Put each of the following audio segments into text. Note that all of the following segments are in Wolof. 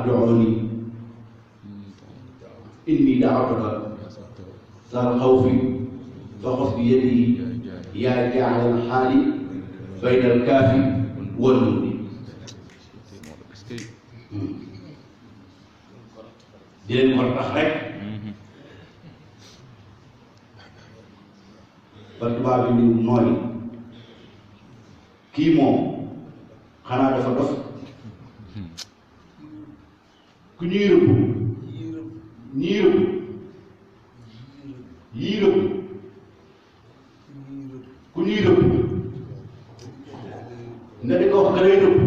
ادعوني إني دعوتك ذا الخوف فخذ بيدي يا جاعل الحال بين الكاف والنون. di leen war tax rek ba tubaab bi ñu nooy kii moom xanaa dafa dof ku ñuy rëbb ñii rëbb yii rëbb ku ñuy rëbb nga di ko wax ka lay rëbb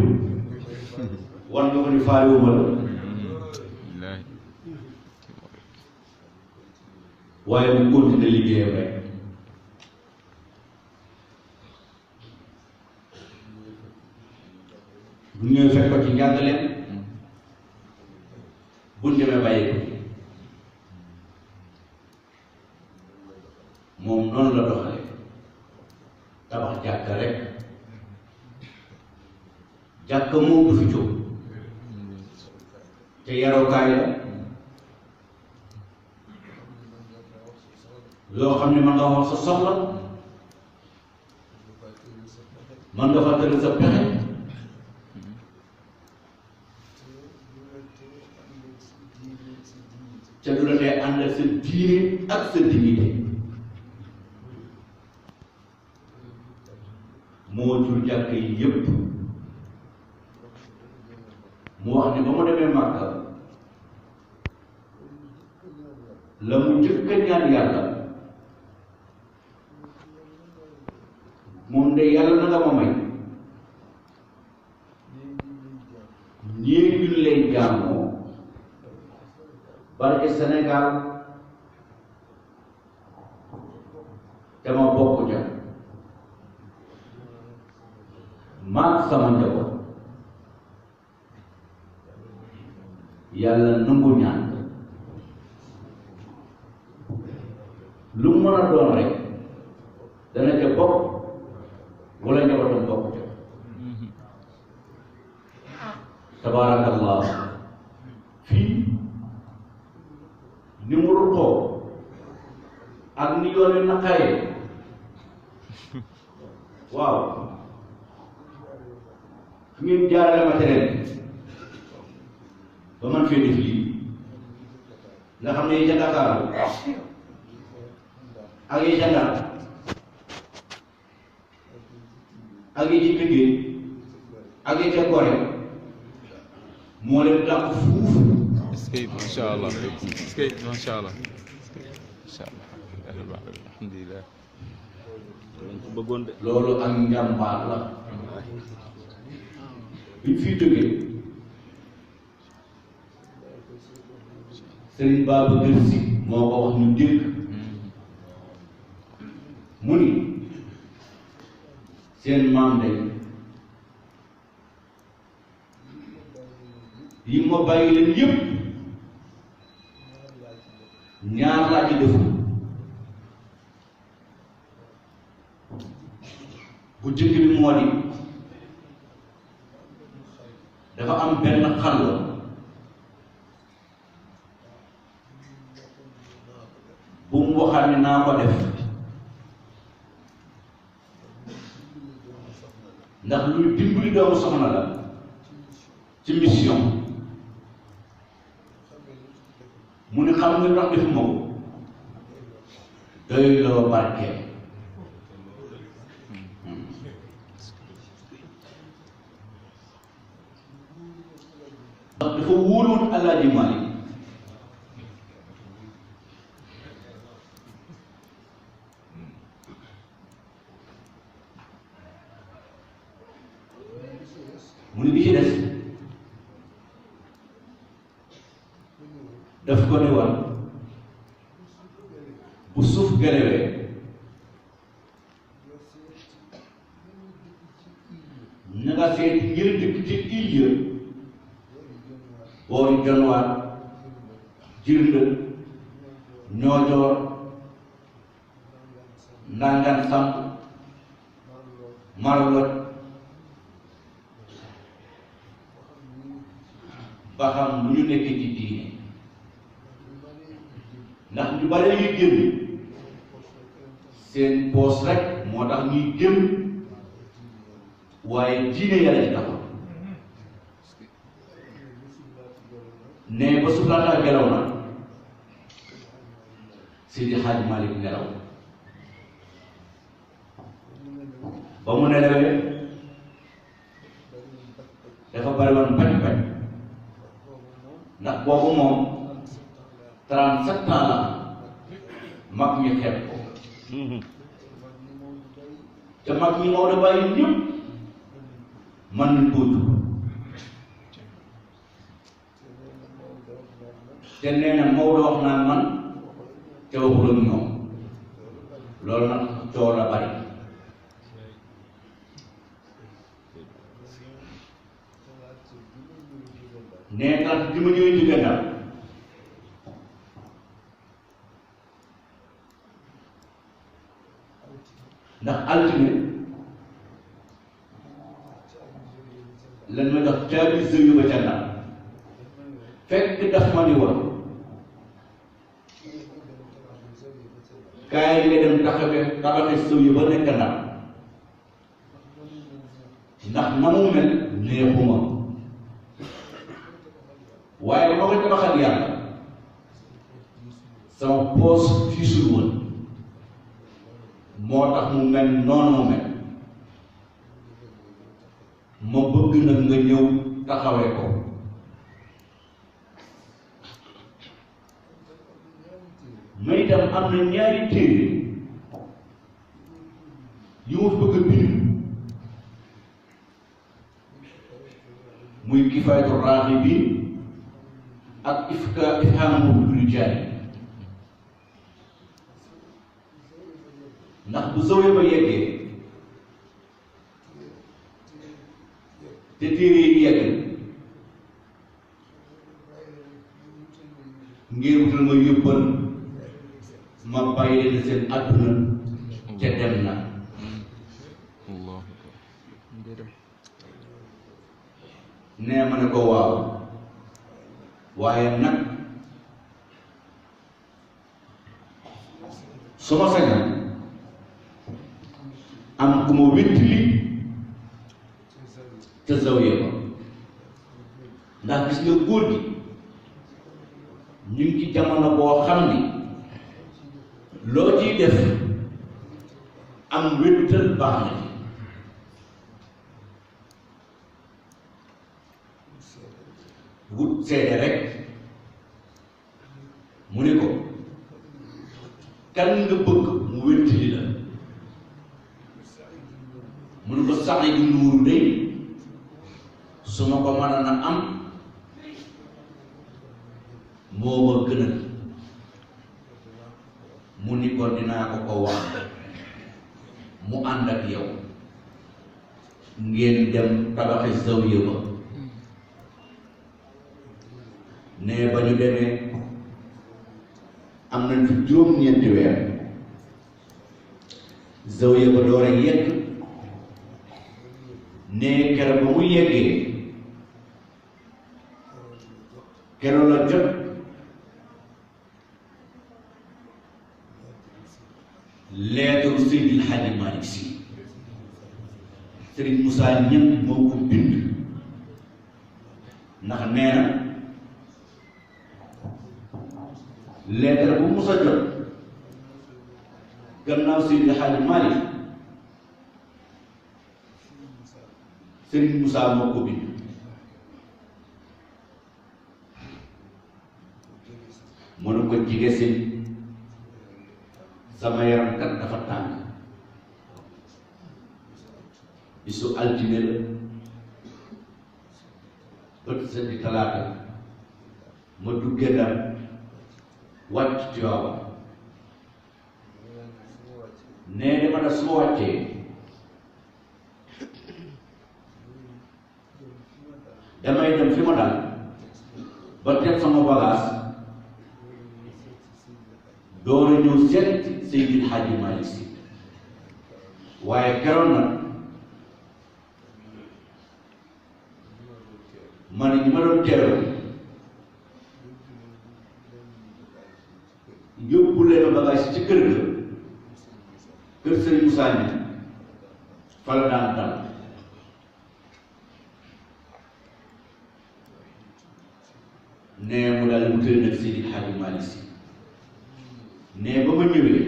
wan nga ko ni faale wu ma la waaye mu continué liggéeyam rek bu ñëwee fekk ko ci njàngaleem bu ñu demee bàyyi ko moom noonu la doxalee tabax jàkka rek jàkka moom du fi jóg te yarokaay la loo xam ne mën nga wax sa soxla mën nga fa tëral sa pexe ca du la tee ànd ak sa diine ak sa dignité moo jur jàkk yi yépp mu wax ne ba mu demee Màkka la mu njëkk a ñaan yàlla moom de yàlla na nga ma may ñii ñu lay jaamoo barke Sénégal dama bokk ja maag sama njaboot yàlla nangu ñaan lu mu mën a doon rek dana ca bokk wala njabootam bokk ca tabaarakallah fii ni mu ruqoo ak ni yoon wi naqaree waaw fi ngeen jaarale matériel ba man fee def lii nga xam ne yi ca Dakar ak yi ca Ndar ak yi ci Piquet ak yi ca Gorée moo leen dàq fuuf. est-ce que macha allah est-ce que macha allah macha allah alhamdulilah. bëggoon de. loolu ak njàmbaar la. biñ fiy jógee Serigne Babacar Sy moo ko wax ñu dégg mu ni seen maam day yi ma bàyyi leen yëpp ñaar laa ci defu bu jëkk bi moo di dafa am benn xàll bu mu waxaat ne naa ko def ndax luy dimbali doomu soxna la ci mission mu ne xam nga ndax defuma ko doy loo barke ndax dafa wóoloon Alaaji Maalik mu ne bi ci des daf ko ne woon bu suuf gelewee na nga seet ñël dëkk ci île boori Jonwaar Jirnde Ñoojoor Ndangan Samb Marloj ba xam lu ñu nekk ci diine ndax ñu bare ñuy génn seen poos rek moo tax ñuy génn waaye diine yàlla ci taxaw ne ba su laataa gelaw na Seydi Hadji Malick nelaw ba mu nelawee dafa bari woon bañ ndax boobu moom 37 ans la mag ñi xeeb ko te mag ñi Maodo bàyyi ñëpp mën nañ koo jub te nee na Maodo wax naan man te waxul ak ñoom loolu nag coow la bari nee na li ma ñëwee ci gànnaaw ndax altine lan ma dox caabi sëyu ba ca Ndar fekk daf ma ni woon kaay nga dem tabaxe sëyu ba nekk Ndar ndax na mu mel neexuma waaye ma ko tabaxal yàlla sama poos fiisul woon moo tax mu mel noonu mu mel ma bëgg nag nga ñëw taxawee ko ma itam am na ñaari téere yu ma bëgg a bind muy Kifaayatu Raaxibiin ak ifhaamul rijaal ndax bu sowee ba yeggee te téere yi yegg ngeen wutal ma yóbbal ma bàyyi leen seen àdduna te dem na nee ma ne ko waaw waaye nag su ma sañoon am ku ma wéttali ca zawiya ba ndax gis nga góor gi ñu ngi ci jamono boo xam ni loo ciy def am wéttal baax na ci wut seede rek mu ne ko kan nga bëgg mu wéttali la mu ne ko sax yi nuuru day su ma ko mënoon a am moo ma gënal mu ni ko dinaa ko ko wax mu ànd ak yow ngeen dem tabaxi zawiya ba ne ba ñu demee am nañ fi juróom-ñeenti weer zawiya ba door a yegg ne keroog ba mu yeggee keroog la jot leetaru Seydil Hadji Malick Sy Serigne Moussa Niang moo ko bind ndax nee na leetar bu Moussa jot gannaaw Seydil Hadji Malick Serigne Moussa moo ko bind mënu ko jige seen sama yaram kat dafa tàng bisu altine la bët sa di talaata ma duggee Ndar wàcc Tiwaawan nee dama ne su ma wàccee damay dem fi ma dal ba teg sama bagage door a ñëw seet Seydil Hadji Malick Sy waaye keroon nag ma ne ñi ma doon teeru yóbbu leen bagage ci kër ga kër Serigne Moussa ni fa la daan dal nee mu daal mu tëdd nag Seydi Hadji Malick Sy nee ba ma ñëwee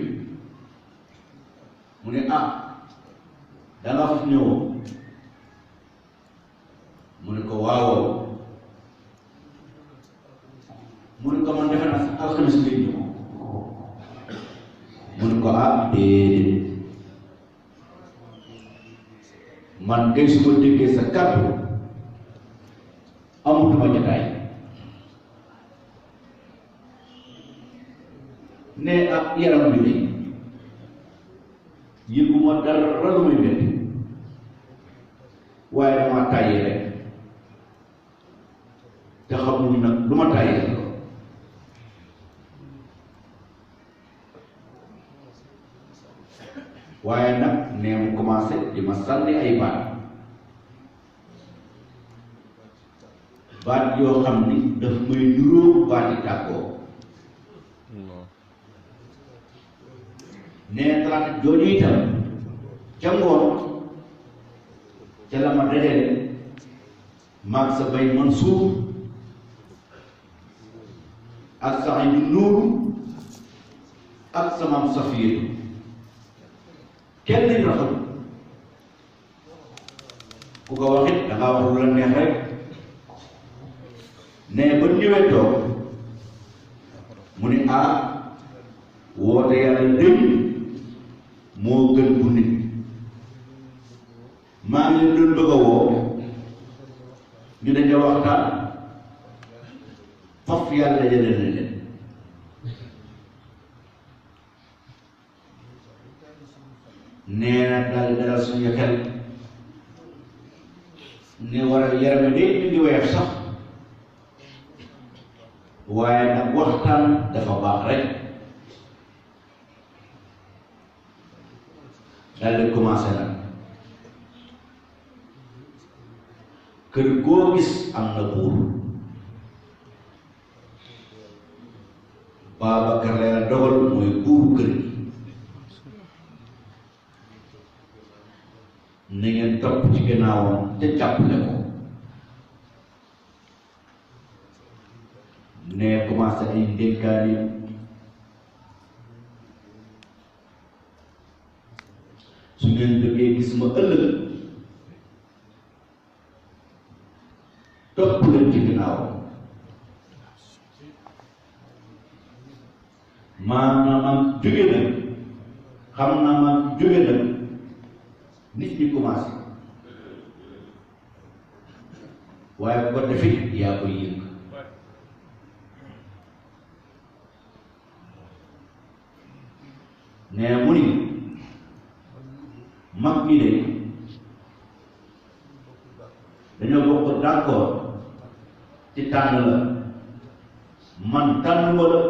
mu ne da nga fa ñëwoo mu ne ko waawoo mu ne ko man defe naa sax alxames ngay ñëw mu ne ko déedéet man kay su ma déggee sa kàddu amutuma jotaay ne yaram bi ne yëguma dara lu muy metti waaye dama tàyyee rek te xamuñu nag lu ma tàyyee loolu waaye nag nee mu commencé di ma sànni ay baat yoo xam ni daf may nuróo baati tàggoo nee talaata jooju itam ca ngoon ca la ma dajale maag sa bay Mansour ak sa ay Nuuru ak sa maam Safiyatu kenn lañ rafetlu ku ko waxit da ngaa wax lu la neex rek ne ba ñëwee toog mu ne woote yàlla dégg moo gën bu nit maa ngi leen doon bëgg a woo ñu dañu waxtaan faf yàlla dajale na leen nee na daal di dalal suñu xel ne war a yarame de mi ngi weef sax waaye nag waxtaan dafa baax rek daal di commencé nag kër goo gis am na buur Babacar la dogal mooy buuru kër gi na ngeen topp ci gannaawam te jàppale ko ne commencé ay ndénkaane su ngeen bëggee gis ma ëllëg topp leen ci gannaawam maanaam jóge nag xam naa ma jóge nag nit ñi commencé waaye bu ko defee yaa koy yëg nee mu ni mag ñi de dañoo bokk d'accord ci tànn la man tànn wala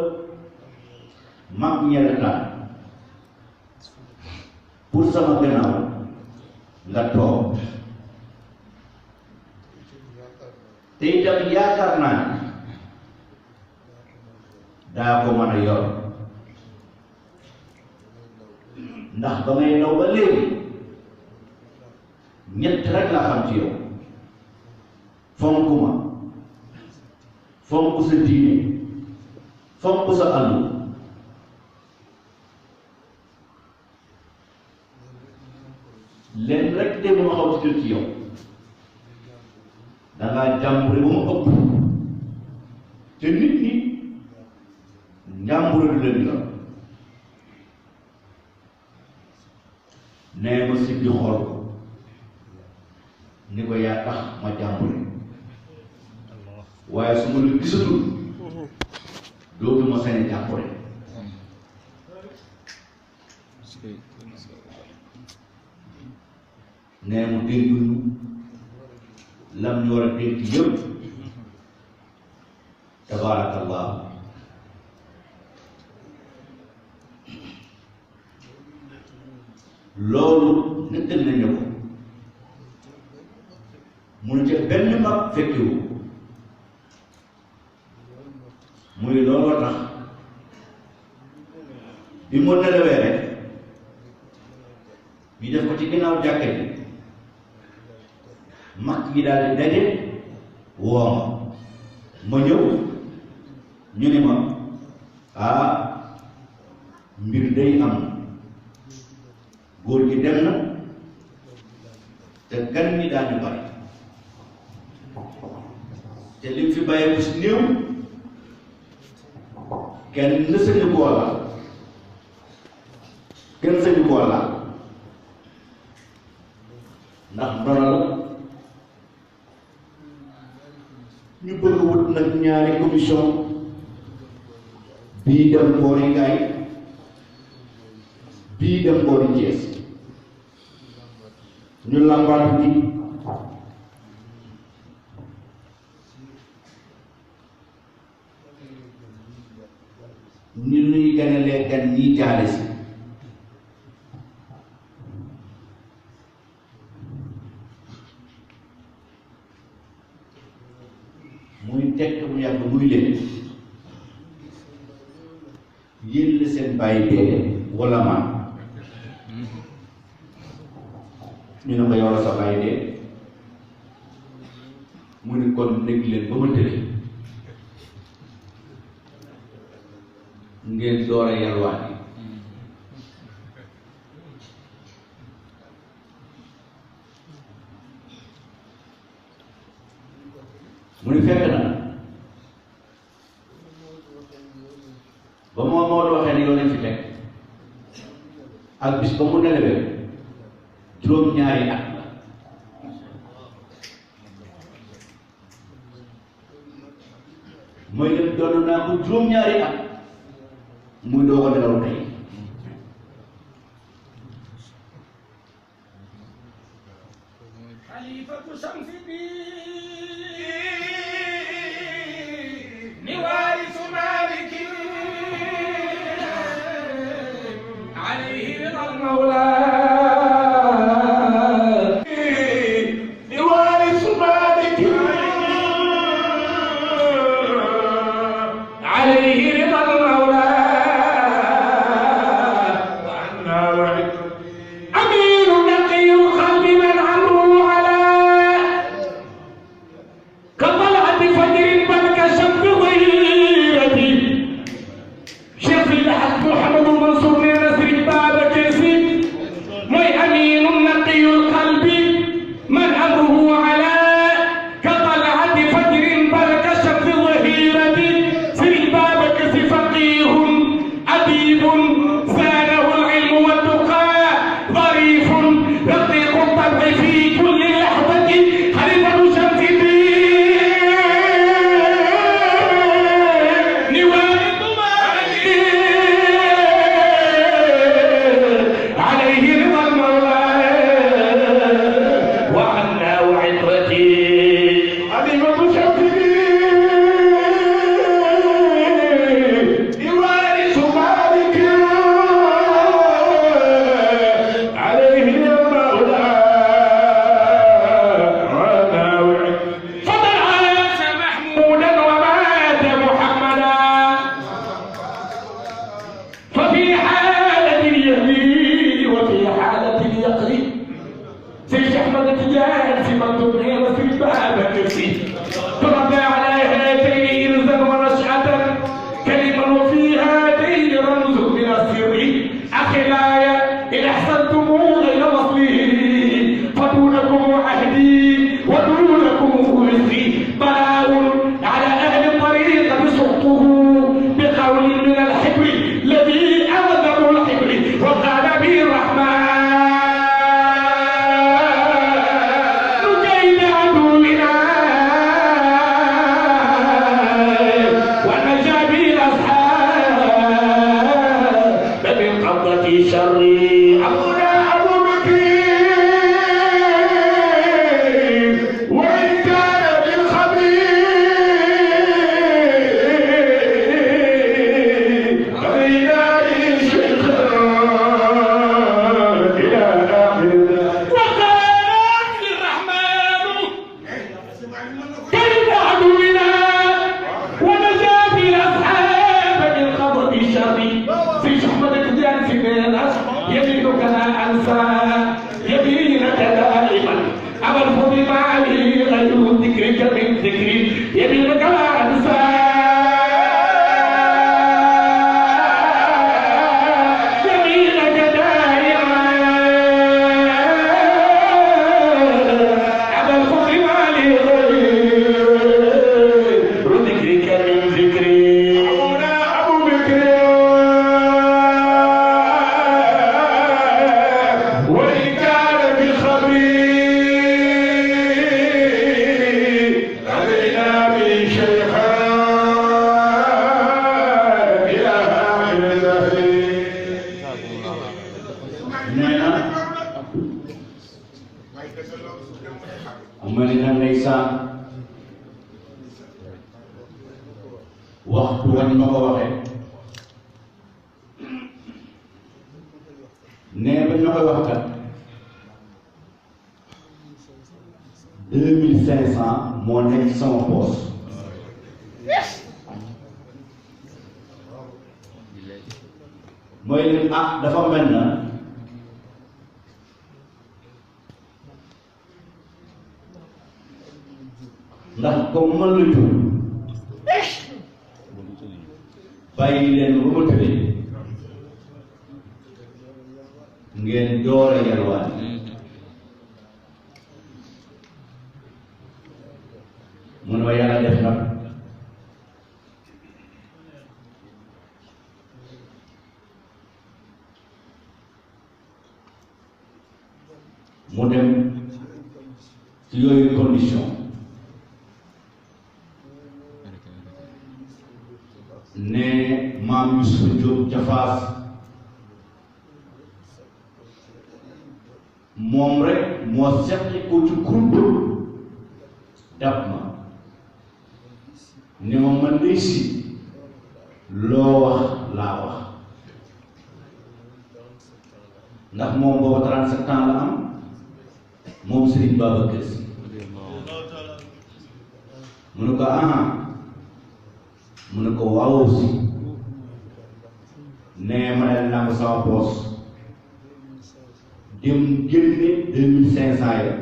mag ñee la tànn pour sama gannaaw nga toog te itam yaakaar naa ni daa ko mën a yor ndax ba ngay daw ba léegi ñett rek laa xam ci yow fonk ma fonk sa diine fonk sa àllu leen rek de ma xaw ci ci yow da ngaa jàmbure ba mu ëpp te nit ñi njàmbure du leen yor nee ma siggi xool ko ni ko yaa tax ma jàmbure waaye su ma la gisatul dootuma sañ jàmbure nee mu dégg ñu lam ñu war a dégg yëpp tabaarakallah loolu nettal nañu ko mu ne ca benn mag fekkiwu muy looloo tax bi mu nelawee rek ñu def ko ci ginnaaw jàkka ji mag yi daal di daje woo ma ñëw ñu ni ma mbir day am góor gi dem na te gan ñi daañu bari te lim fi bàyyi ko si néew kenn sañu koo laal kenn sañu koo laal ndax ndono la ñu bëgg wut nag ñaari commission bii dem boori Ngaay bii dem boori Thiès ñu làmbaatu ji ni ñuy ganalee gan ñi jaale si muy tekk mu yàgg muy leen yéen la seen bàyyi dee wala man ñu ne ko yow la sa bàyyi dee mu ne kon nekk leen ba ma tëddee ngeen door a yalwaan yi mu ni fekk na ba moo waxee ne yow lañ fi teg ak bis ba mu nelawee juróom-ñaari at la mooy leen doon naa ko juróom-ñaari at muy doog a nelaw tey xalifatu samsi bi ni waarisu malikin alayhi rida almawla أنسى يمينك دائما أبرف بمالي غير ذكرك من ذكري يمينك لا أنسى يمينك دائما أبرف بمالي غير ذكرك من ذكري أبونا أبو بكر وإن كان في الخبير علينا من شيخا إلى آخر الدهر nee na mel na ndeysaan waxtu wañ ma ko waxee nee ba ñu koy wax kat 2500 moo nekk sama poos mooy leen ah dafa mel na ndax comme man la jur bàyyi leen ba ma tëddee ngeen door a yalwaan mu ne ma yàlla def nag mu dem ci yooyu condition ne maam Yusufa Jóob ca Faas moom rek moo seqi ko ci kurba dab ma ne ma man day si loo wax laa wax ndax moom booba 37 ans la am moom Serigne Babacar Sy mu ne ko aha mu ne ko waaw si nee ma ne nangu sama poos dem génne 2500 ya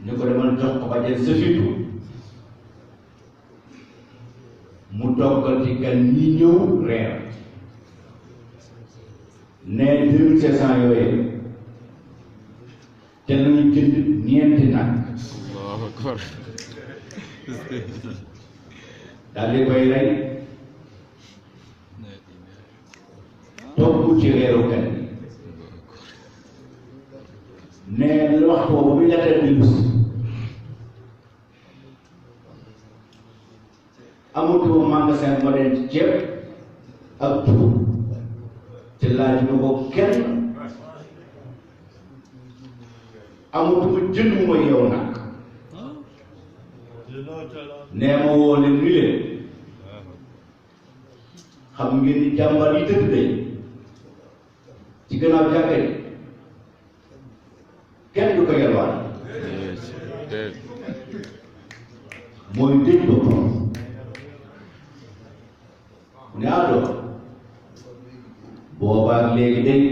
ne ko demal jox ko ba jël sa fitu mu toggal ci gan ñi ñëw reer nee 2500 yooyu te nañu jënd ñeenti nag Allahu akbar daal di koy rey togg ci reeru kan nee lu wax boobu bi la teel di lus amatuma magasin ma denc ceeb ak tuur te laaj ma ko kenn amatuma jënd mu ma yow nag nee ma woo leen ni leen xam ngeen ni jàmbar yi tëdd day ci gannaaw jàkka yi kenn du ko yalwaan mooy dëj boppam mu ne ah doom boobaa léegi day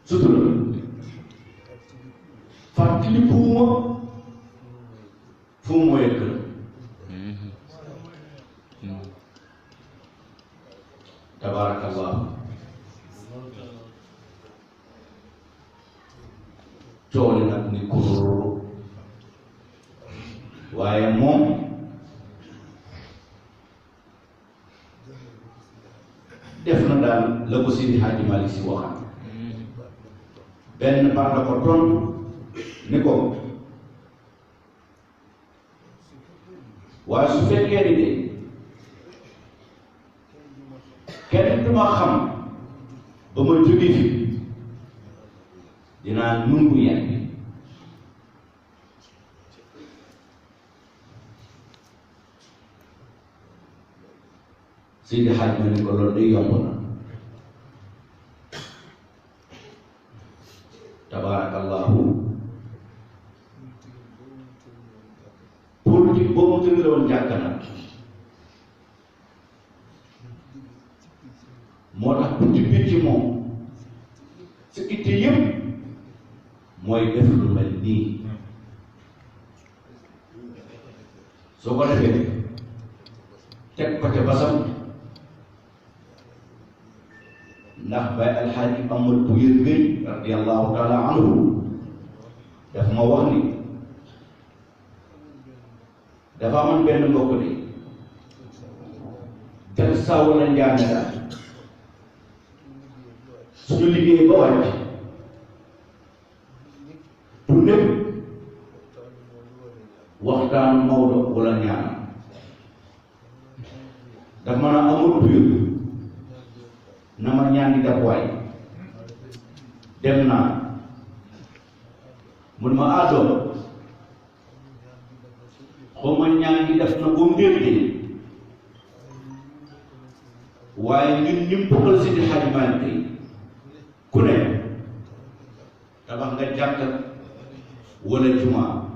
sutura fàttali puuma fu mu mooy kër tabarakallah cooli nag ni kururu waaye moom def na daal la ko Seydi Hadji Malick Sy waxam benn baat la ko tontu ni ko waaye su fekkee ni de kenn du ma xam ba ma jóge fi dinaa nungu yan bi Seydi Hadji ma ne ko loolu day yomb na tabarakallahu politique boobu mu tëgg la woon jàkk na moo tax bu tibbee ci moom sa itte yëpp mooy def lu mel nii soo ko defee teg ko ca basam ndax bay alxaaji Amadou Bouyer Gueye radiyallahu taala anhu daf ma wax ni dafa amoon benn mbokk ni tel saw la njaane daal suñu liggéey ba wàcc du lépp waxtaanu Maodo wala ñaan daf mën a amul buur na ma ñaan di def waay dem naa mun ma àddoon xaw ma ñaan di def na ko mbir de waaye ñun ñu bokkal si di Xaaj Maalik ku ne tabax nga jàkka wala jumaa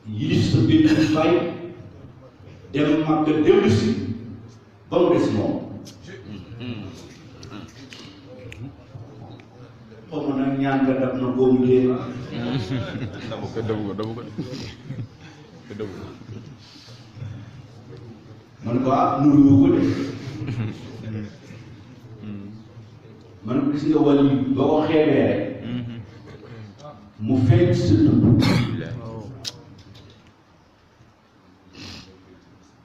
yilif sa biir fay dem Makka dellu si ba mu des moom xaw ma nag ñaan nga daf na góomu dee man ko nuru ko de man ko gis nga wàll boo ko xeebee rek mu feeñ sa dund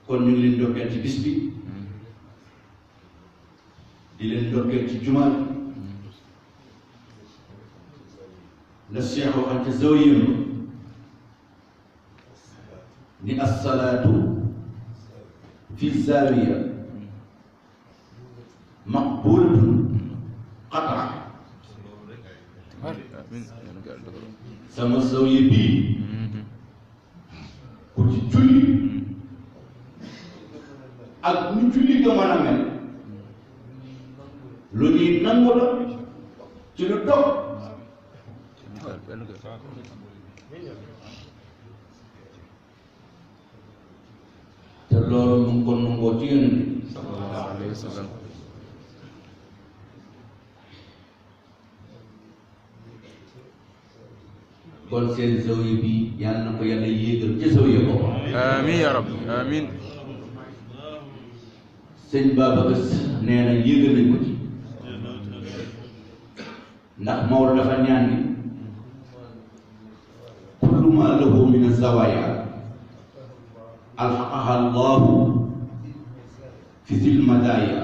kon ñu ngi leen ndokkeel ci bis bi di leen ndokkeel ci jumaa la Cheikh waxal ci zawiyam ni assalaatu fi zawiya maqbulatun qat'a sama zawiya bii ku ci julli ak nu julli ga mën a mel lu ñuy nangu la ci lu dog te loolu mu ngi ko nangoo ci Yonent bi sallallahu alayhi wa sallam kon seen zawiya bi yàlla na ko yàlla yéegal ci zawiya ko amiin ya rabbi amiin sëñ Babacar nee na yéegal nañ ko ci ndax Maodo dafa ñaan ni kullu ma lahu min az-zawaya alhaqaha Allahu fi zil madaya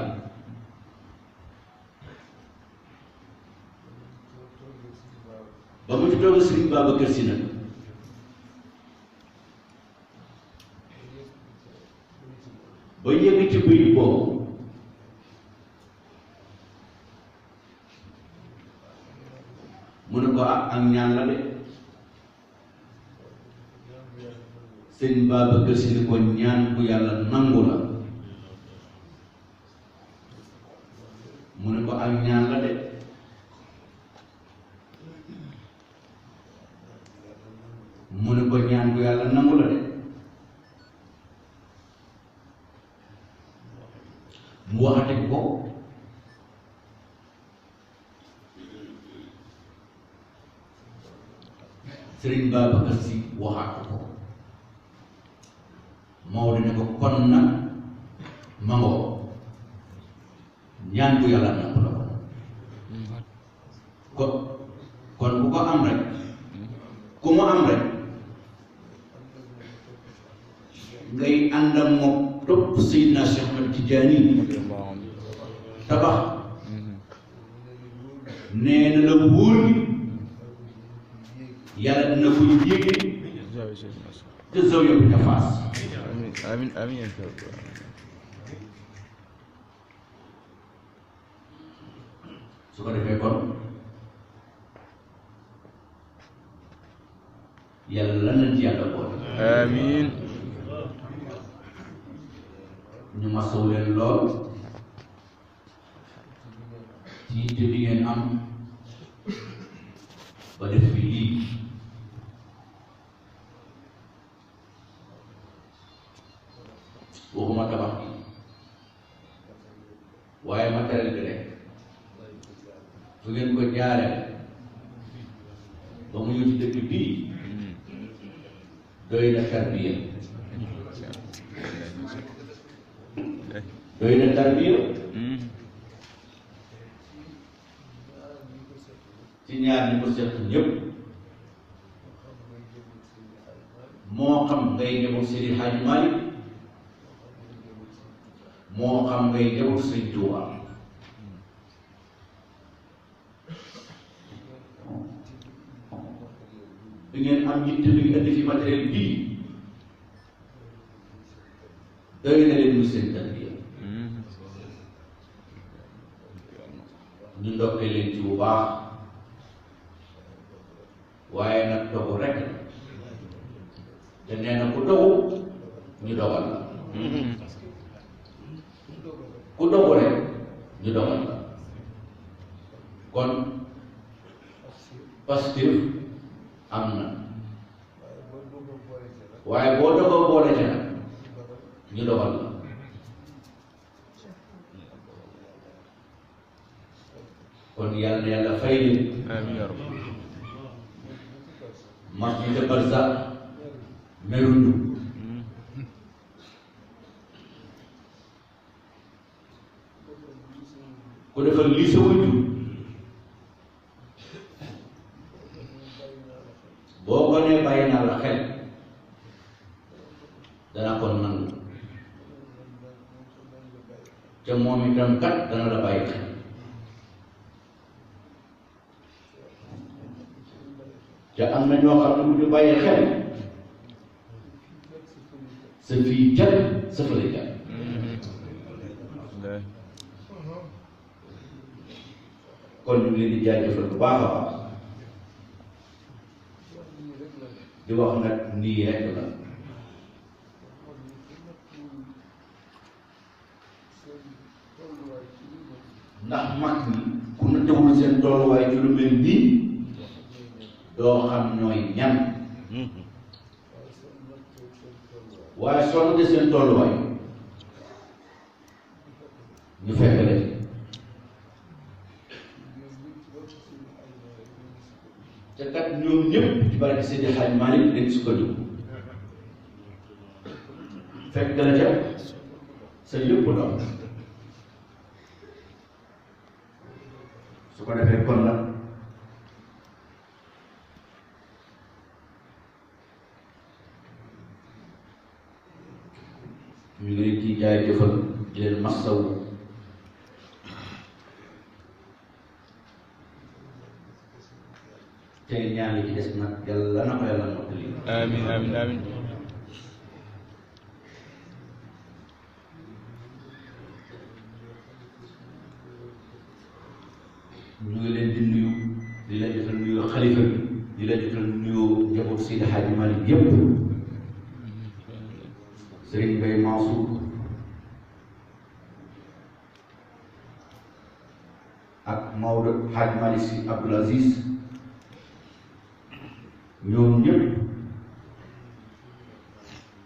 ba mu ci toog Sëriñ Babacar Si nag ba yëg ci bëy boobu mu ne ko ak ñaan la de sëñ Babacar Si ni ko ñaan bu yàlla nangu la mu ne ko ak ñaan la de mu ne ko ñaan bu yàlla nangu la de mu waxate ko Sëriñ Babacar Si waxaat ko Maodo ne ko kon nag mangoo ñaan bu yàlla nangu la ko kon bu ko am rek ku mu am rek ngay ànd ak moom topp Seydina Cheikh Ahmed Tidiane tabax nee na la wóor ni yàlla dina ko yéege te zawiya bi ca Faas amiin amiin su ko defee kon yàlla na ci yàlla boole amiin ñu masawu leen lool ci yitte bi ngeen am ba def fi lii waxuma tabax bi waaye matériel bi rek fu ngeen ko jaaree ba mu ñëw ci dëkk bii doy na tarbiya doy na tarbiya ci ñaar ñi ko seq ñëpp moo xam ngay njaboot Seydi Hadji Malick moo xam ngay njaboot Sëñ Tuubaa di ngeen am yitte bi indi fi matériel bii doy na leen muy seen tarbiya ñu ndokkee leen ci bu baax waaye nag dogu rek te nee na ku dogu ñu dogal la ku dogu rek ñu dogal la kon Pastef am na waaye boo dogoo boole ca nag ñu dogal la kon yàlla na yàlla fay leen amiin yaa rabbi mag ñi ca barzak meruñu ku defal lii sa wujju boo ko nee bàyyi naa la xel dana ko nangu te moom itam kat dana la bàyyi xel te am na ñoo xam ne bu ñu bàyyi xel sa fii jar sa fële jar kon ñu ngi leen di jaajëfal bu baax a baax di wax nag nii rek la ndax mag ñi ku na teewul seen tolluwaay ci lu mel nii doo xam ñooy ñan waaye sonn de seen tolluwaay ñu fekk leen te kat ñoom ñëpp ci barke Seydi Hadji Malick dañ sukkandiku fekk la ca sa lépp doon su ko defee kon nag ñu ngi leen ciy jaajëfal di leen massaw tey ñaan yi ci des nag yàlla na ko yàlla mottali amiin amiin amiin ñu ngi leen di nuyu di leen jotal nuyu xalifa bi di leen jotal nuyu njaboot Seydi Hadji Malick yépp Serigne Mbaye Mansour ak Maodo Hadji Malick Sy Abdoul Aziz ñoom ñëpp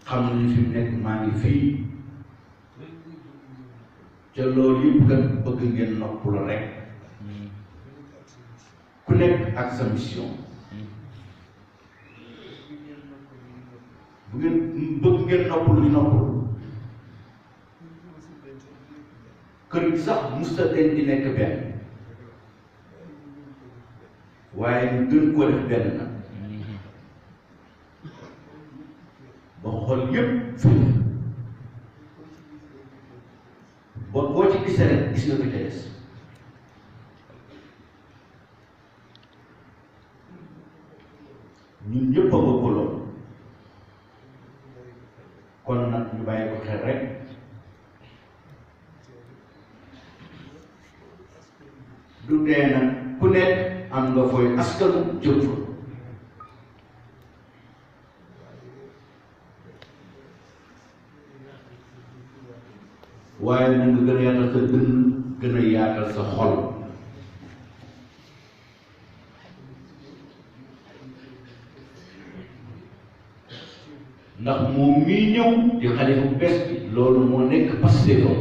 xam nañu fi mu nekk maa ngi fii ca loolu yëpp kat bëgg ngeen noppul rek ku nekk ak sa mission bu ngeen bëgg ngeen noppul ñu noppul kër gi sax musta den di nekk benn waaye ñu gën koo def benn nag ba xool yëpp fii ba boo ci gisee rek gis nga ko ca des ñun ñëpp a bëgg lool kon nag ñu bàyyi ko xel rek du tee nag ku nekk am nga fooy askanu jëm fa waaye na nga gën a yaatal sa dënn gën a yaatal sa xol ndax moom mii ñëw di xalifa bu bees bi loolu moo nekk Pastefam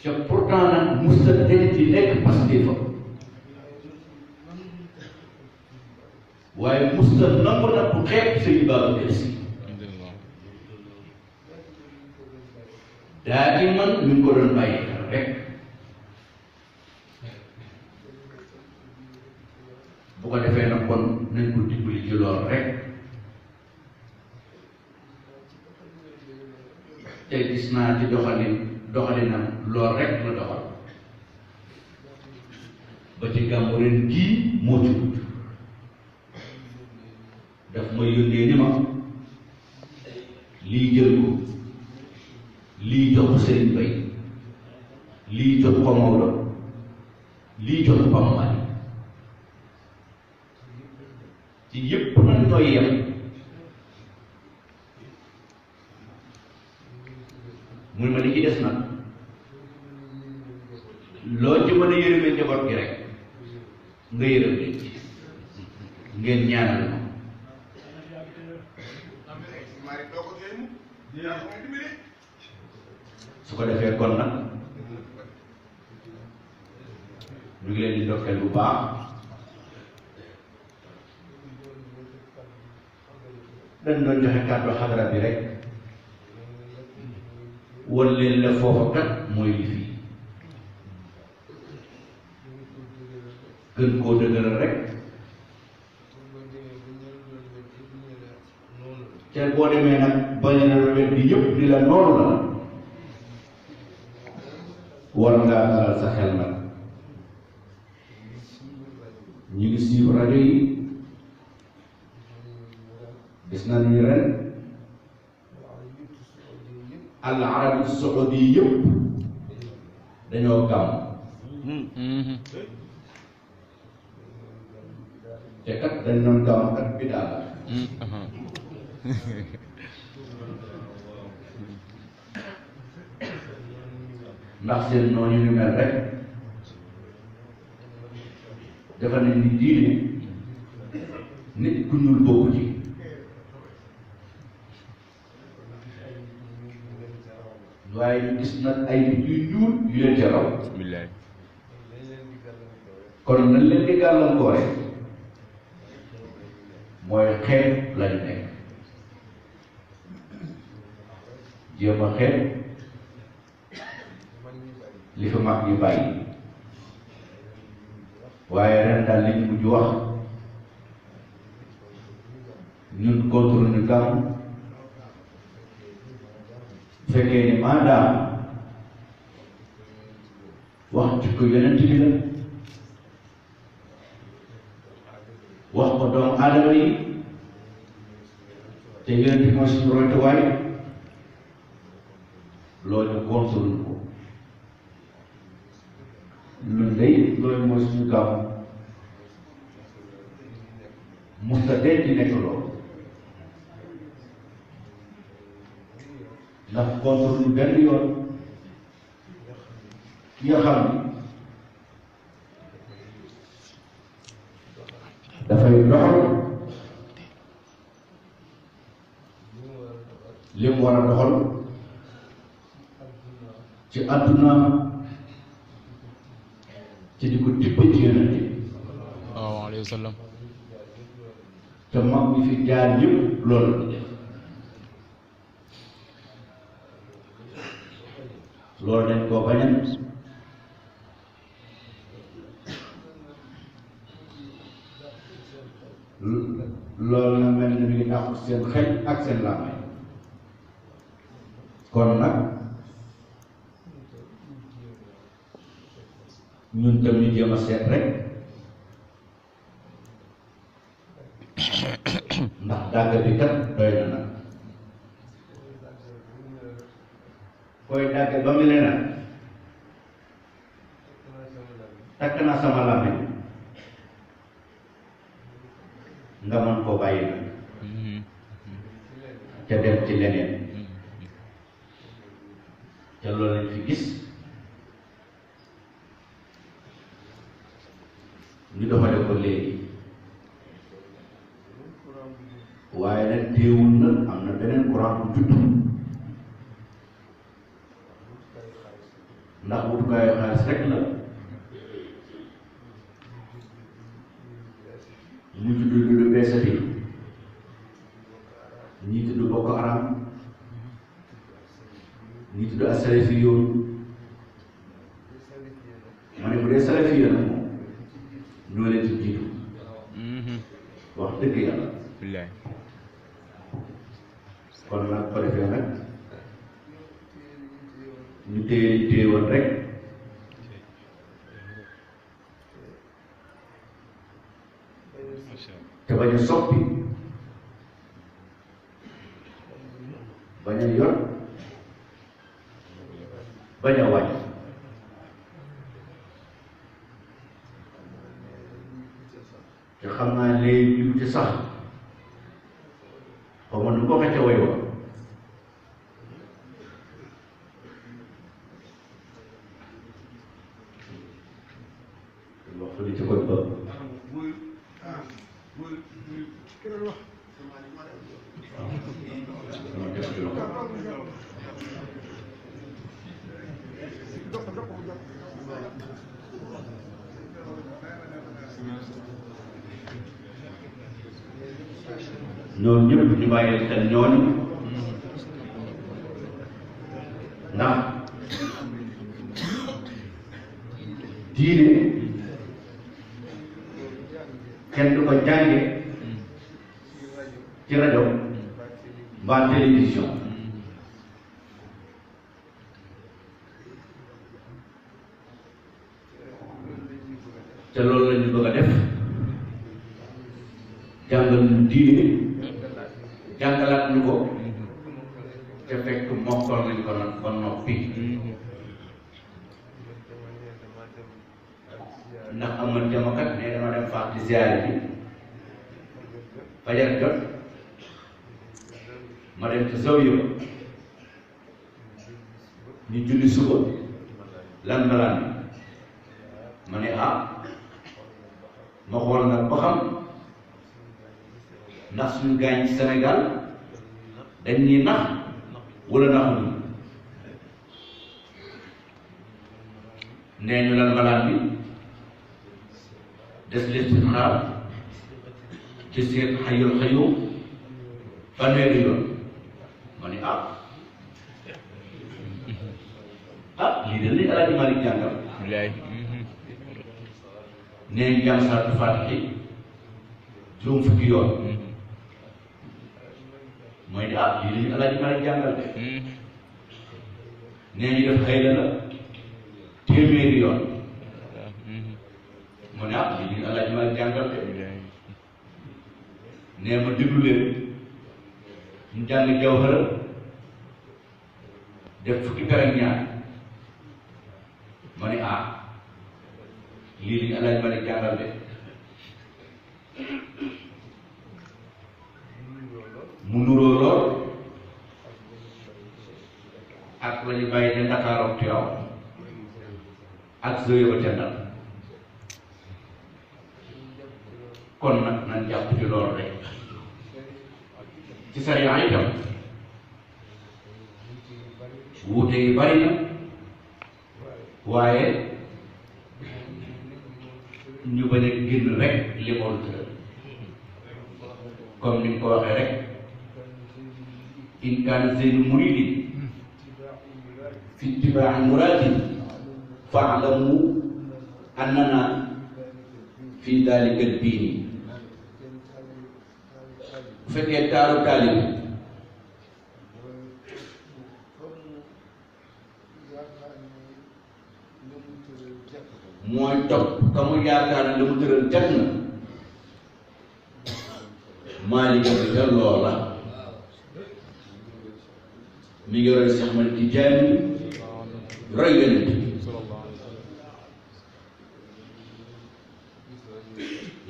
te pourtant nag musta denc ci nekk Pastef waaye musta nangu nag bu xeeb Sëriñ Babacar Si daa iman ñu ngi ko doon bàyyi xel rek bu ko defee nag kon nañ ko dimbali ci lool rek te gis naa ci doxalinam lool rek la doxal ba ci gàmmu ren gii moo ci gudd daf ma yónnee ni ma lii jël ko lii jox ko Serigne Bay lii jox ko Maodo lii jox ko Pape Malick ci yépp nag ñooy yem mun ma li ci des nag loo ci mën a yërëmee njaboot gi rek nga yërëm leen ci ngeen ñaanal ma su ko defee kon nag ñu ngi leen di ndokkeel bu baax dañ doon joxe kàddu xadara bi rek wan leen la foofa kat mooy li fii gën koo dëgëral rek te boo demee nag bañ a wet bi yëpp di la noonu la war ngaa dalal sa xel nag ñu ngi suivre rajo yi gis nañu ren al arabi saudi yëpp dañoo gàmm te kat dañ doon gàmm kat bidaa la ndax seen noonu ñu mel rek dafa ne ni diine nit ku ñuul bokku ci waaye ñu gis nag ay nit yu ñuul yu leen ca raw kon nañ leen di gàllankoore mooy xeet lañu nekk jéem a xeet li fa mag ñu bàyyi waaye ren daal liñ mujj wax ñun contre ñu gàmm fekkee ni maadaam wax ci ko yonent bi la wax ko doomu aadama yi te yonent bi mooy suñu roytuwaay loolu contre ñu ko ñun day loolu mooy suñu gàmm musta denc nekk loolu ndax contre ñu benn yoon ki nga xam ni dafay doxal li mu war a doxal ci àdduna ci di ko tibb ci yonent bi sallallahu alayhi wa sallam te mag ñi fi jaar yëpp loolu la def loolu dañ koo bañal loolu na mel ni mi ngi tax seen xel ak seen làmmiñ kon nag ñun tam ñu jéem a seet rek ndax dàgg bi kat doy na nag koy dàgg ba mu ne nag takk naa sama làmmiñ nga mën koo bàyyi nag te dem ci leneen te loolu lañ fi gis ñu doxale ko léegi waaye nag teewul na am na beneen courant bu judd ndax wutukaayu xaalis rek la ñu tudd lu beesati ñii tudd Boko Haram ñii tudd asalafi yoon ma ne bu dee salafi yoon moom ñoo leen ci jiitu wax dëgg yàlla billaay kon nag ko defee nag ñu téye woon rek te bañ a soppi bañ a yor bañ a wàññi te xam naa léegi ñu ci sax xaw ma nu ko xëcc a way wa wax li ci koy ba ñoom ñëpp ñu bàyyi xel ñooñu ndax diine kenn du ko jànge ci rajo mbaa télévision te loolu la ñu bëgg a def jàngal ñu diine jàngalaat ñu ko te fekk mokkal nañ ko nag ba noppi ndax amoon jamakat ne dama dem faak di ziyaare bi fajar jot ma dem ci zawiya ba ñu julli suba lan balaan ma ne ma xool nag ba xam ndax suñu gaañ ci Sénégal dañ ñuy nax wala naxuñu nee ñu lan balaan bi des listixaar ci seet xayul xayum fanweeri yoon ma ne lii de li Alaaji Malik jàngal nee ñu jàng salaatu faatiha juróom fukki yoon mooy ne lii la ñu Alaaji Malik jàngal de nee ñu def xëy la téeméeri yoon mu ne lii la ñu Alaaji Malik jàngal de nee ma déglu leen ñu jàng jawhara def fukki per ak ñaar ma ne lii la ñu Alaaji Malik jàngal de mu nuroo lool ak la ñu bàyyi ca Ndakaaru ak Tiwaawan ak zoye ba ca Ndar kon nag nañ jàpp ci loolu rek ci sariya itam wuute yi bari na waaye ñu bañ a génn rek li moom tëral comme ni nga ko waxee rek in kaana zeynu muridin fi itibaa'i muradin fa'lamu annana fi dalika diini bu fekkee taaru taalib mooy topp ka mu yaakaar ne la mu tëral jag na Maalik bi ca loola mi ngi roy Seex Ahmad Tijaani roy Yonent bi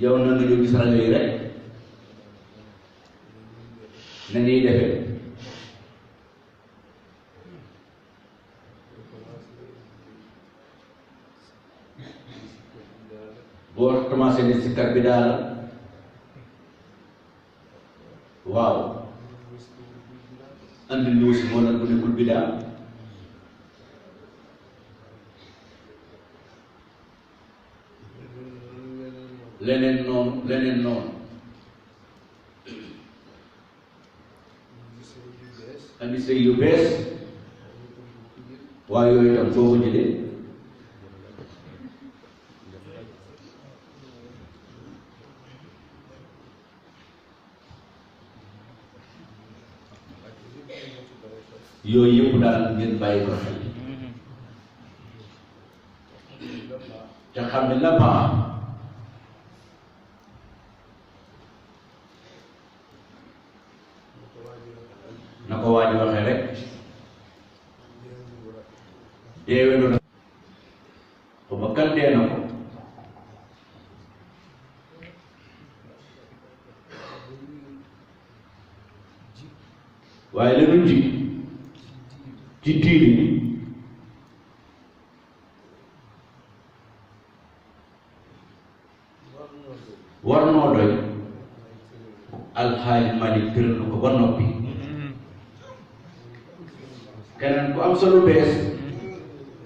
yow na nga ñëw gis rajo yi rek na ñuy defee boo commencé ni sikkar bi daal waaw andi ñëw si moo nag bu nekkul bidaa leneen noonu andi sëy yu bees waaye yooyu tam foo ko jëlee yooyu yëpp daal ngeen bàyyi ko xel te xam ne la baax na ko waa ji waxee rek deewee na ko ba kan dee na ko waaye la ñu ji ci diini war noo doy alxaaji Malik gërëm na ko ba noppi keneen ku am solo bees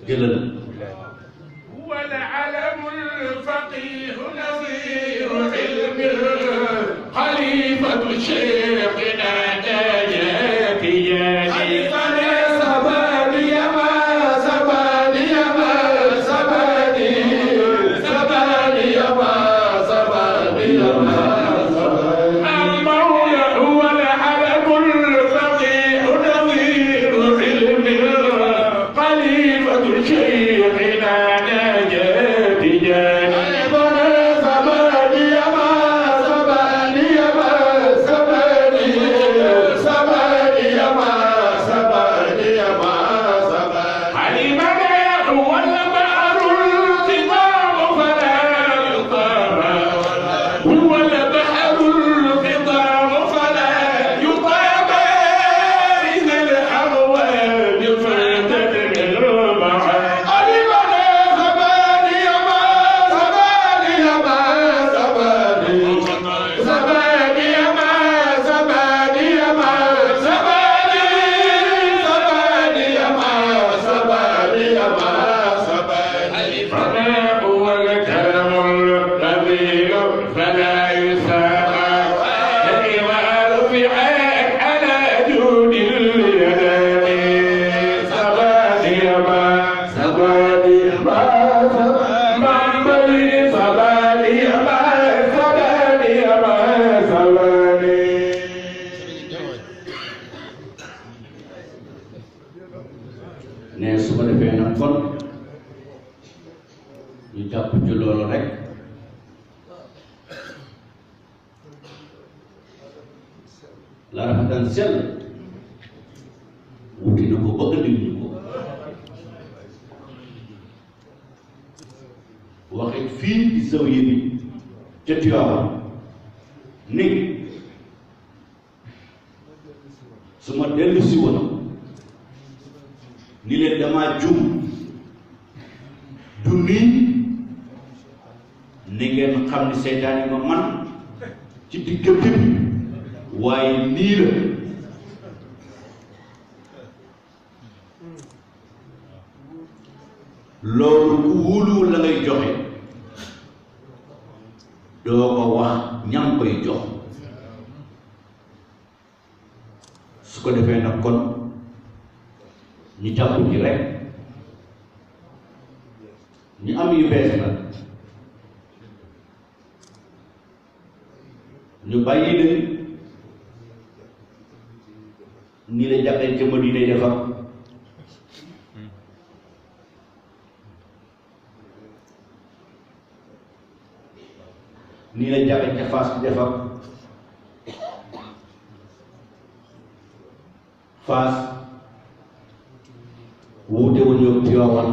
jëlal والعلم الفقيه نظير علم خليفة شيخنا ناجاتي ne su ko defee nag kon ñu jàpp ci loolu rek la rafetal sell wuti na ko bëgg nañ ñu ko waxit fii ci zawiya bi ca Tiwaawan ni su ma dellu si woon ni leen damaa jum du nii ni ngeen xam ni seytaan yi ma man ci diggante bi waaye nii la loolu ku wóoluwul la ngay joxe doo ko wax ñam koy jox su ko defee nag kon ñu jàpp ci rek ñu am yu bees nag ñu bàyyi leen nii la jàppee ca Madina defar nii la jàppee ca Fass defar Fass wuute wu ñëw Tiwaawan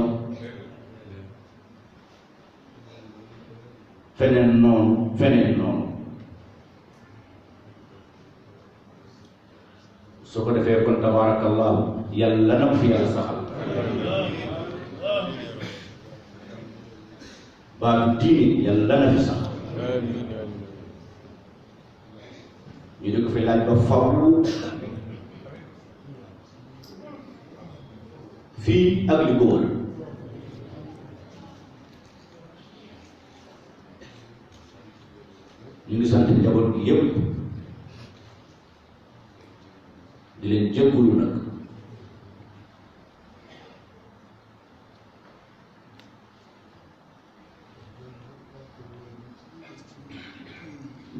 feneen noonu soo ko defee kon tabarakallahu yàlla na ko fi yàlla saxal baalu diine yàlla na fi sax ñu di ko fi laaj ba farlu fii ak li ko wër ñu ngi sant njaboot gi yépp di leen jéggulu nag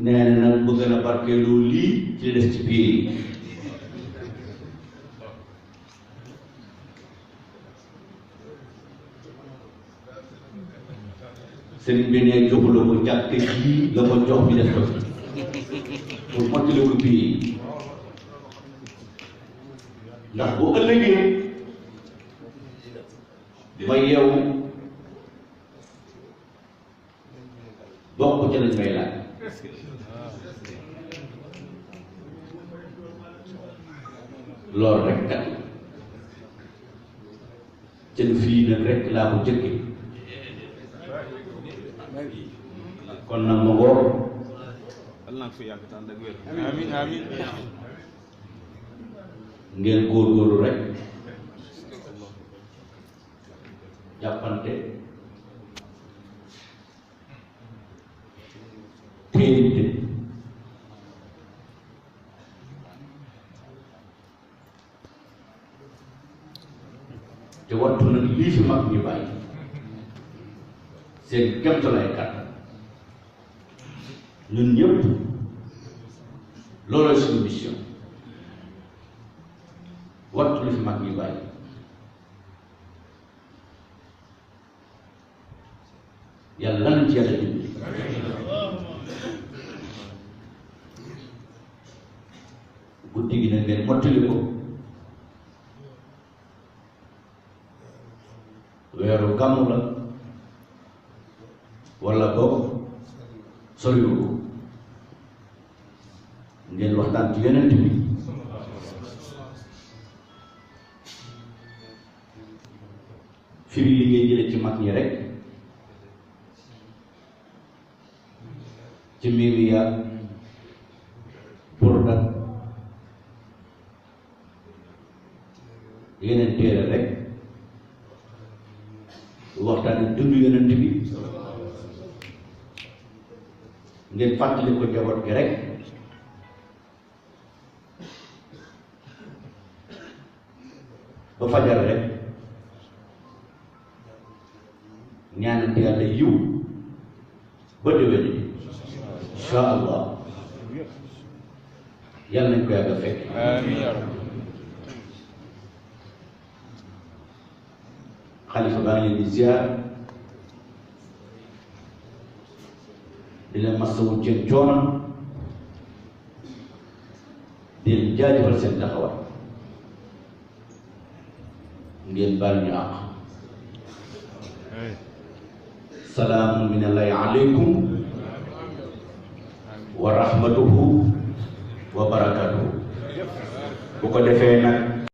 nee na nag bëgg na barkeelu lii ci des ci biir yi sëriñ bi ne joxu la ko jàkk ji la ko jox bi def ko pour mottali ko bii ndax bu ëllëgee ma yeewu bokk ca lañ may laaj loolu rek kat ca fii nag rek laa ko jëkke kon nag ma ngoor amiin amiin ngeen góorgóorlu rek jàppante téente te wattu nag lii fi mag ñu bàyyi seen kemtalaay kàttan ñun ñëpp loolooy suñu mission wattu li fi mag ñu bàyyi yàlla lan ci yàlla dimbali guddi gi nag ngeen mottali ko weeru gàmmu la wala boog soriwu ko ngeen waxtaan ci yonent bi firi li ngay jële ci mag ñi rek ci Mimiya Burda yeneen téere rek waxtaan dund yonent bi ngeen fàttali ko njaboot gi rek ba fajar rek ñaanante yàlla yiw ba déwén insha allah yàlla nañ ko yàgg a fekk amiin yaa rabbi xalifa baa ngi leen di ziar di leen masawu seen coono di leen jaajëfal seen taxawaay ngeen baal ñu àq salaamun min allahi aleykum wa rahmatuhu wa barakatuhu bu ko defee nag